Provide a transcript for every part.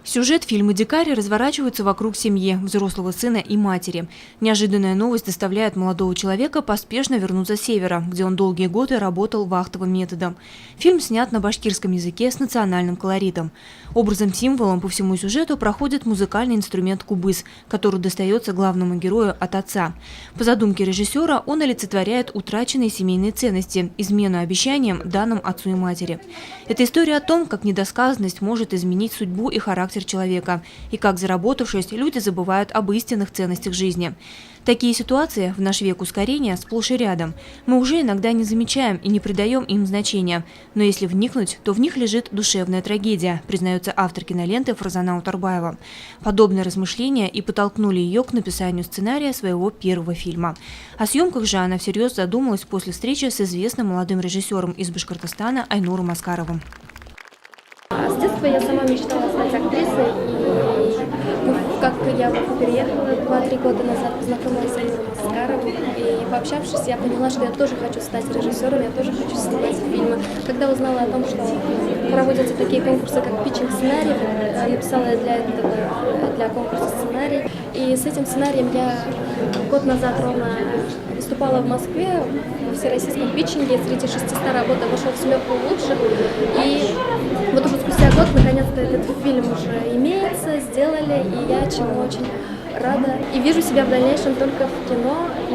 Сюжет фильма «Дикарь» разворачивается вокруг семьи, взрослого сына и матери. Неожиданная новость заставляет молодого человека поспешно вернуться с севера, где он долгие годы работал вахтовым методом. Фильм снят на башкирском языке с национальным колоритом. Образом-символом по всему сюжету проходит музыкальный инструмент кубыс, который достается главному герою от отца. По задумке режиссера он олицетворяет утраченные семейные ценности, измену обещаниям, данным отцу и матери. Это история о том, как недосказанность может изменить судьбу и характер человека, и как, заработавшись, люди забывают об истинных ценностях жизни. Такие ситуации в наш век ускорения сплошь и рядом. Мы уже иногда не замечаем и не придаем им значения. Но если вникнуть, то в них лежит душевная трагедия, признается автор киноленты Фарзана Утарбаева. Подобные размышления и подтолкнули ее к написанию сценария своего первого фильма. О съемках же она всерьез задумалась после встречи с известным молодым режиссером из Башкортостана Айнуром Аскаровым. С детства я сама мечтала стать актрисой, и как я переехала 2-3 года назад, познакомилась с Айнуром Аскаровым, и пообщавшись, я поняла, что я тоже хочу стать режиссером, я тоже хочу снимать фильмы. Когда узнала о том, что проводятся такие конкурсы, как питчинг сценариев, написала для конкурса сценарий, и с этим сценарием я год назад ровно выступала в Москве во всероссийском питчинге, среди 600 работ вошел в семерку лучших, и вот уже спустя год наконец-то этот фильм уже имеется, сделали, и я чему очень рада. И вижу себя в дальнейшем только в кино, и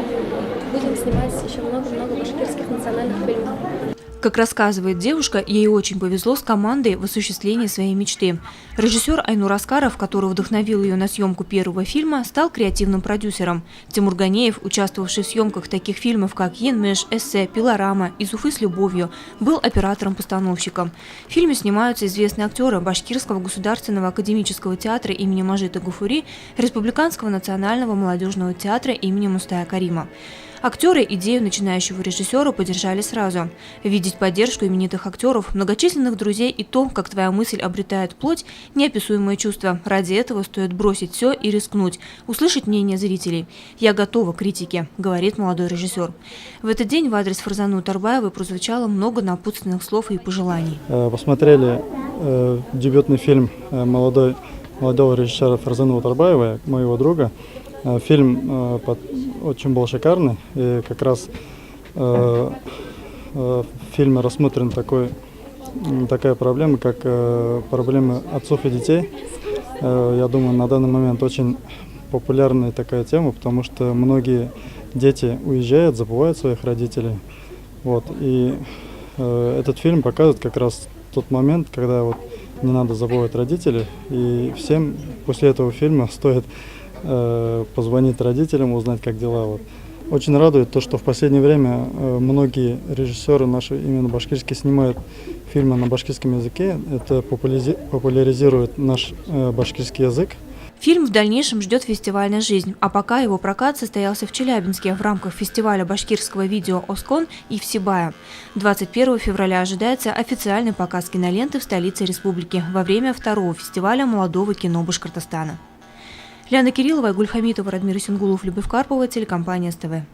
будем снимать еще много-много башкирских национальных фильмов. Как рассказывает девушка, ей очень повезло с командой в осуществлении своей мечты. Режиссер Айнур Аскаров, который вдохновил ее на съемку первого фильма, стал креативным продюсером. Тимур Ганеев, участвовавший в съемках таких фильмов, как «Енмеш», «Эссе», «Пилорама», «Из Уфы с любовью», был оператором-постановщиком. В фильме снимаются известные актеры Башкирского государственного академического театра имени Мажита Гафури, Республиканского национального молодежного театра имени Мустая Карима. Актеры идею начинающего режиссера поддержали сразу. Видеть поддержку именитых актеров, многочисленных друзей и то, как твоя мысль обретает плоть – неописуемое чувство. Ради этого стоит бросить все и рискнуть, услышать мнение зрителей. «Я готова к критике», – говорит молодой режиссер. В этот день в адрес Фарзаны Утарбаевой прозвучало много напутственных слов и пожеланий. Посмотрели дебютный фильм молодого режиссера Фарзаны Утарбаевой, моего друга. Фильм очень был шикарный, и как раз в фильме рассмотрена такая проблема, как проблемы отцов и детей. Я думаю, на данный момент очень популярная такая тема, потому что многие дети уезжают, забывают своих родителей. И этот фильм показывает как раз тот момент, когда не надо забывать родителей, и всем после этого фильма стоит позвонить родителям, узнать, как дела. Очень радует то, что в последнее время многие режиссеры наши, именно башкирские, снимают фильмы на башкирском языке. Это популяризирует наш башкирский язык. Фильм в дальнейшем ждет фестивальная жизнь, а пока его прокат состоялся в Челябинске в рамках фестиваля башкирского видео «Оскон» и в Сибае. 21 февраля ожидается официальный показ киноленты в столице республики во время второго фестиваля молодого кино Башкортостана. Лиана Кириллова, Гульхамитова, Радмир Сингулов, Любовь Карпова, телекомпания СТВ.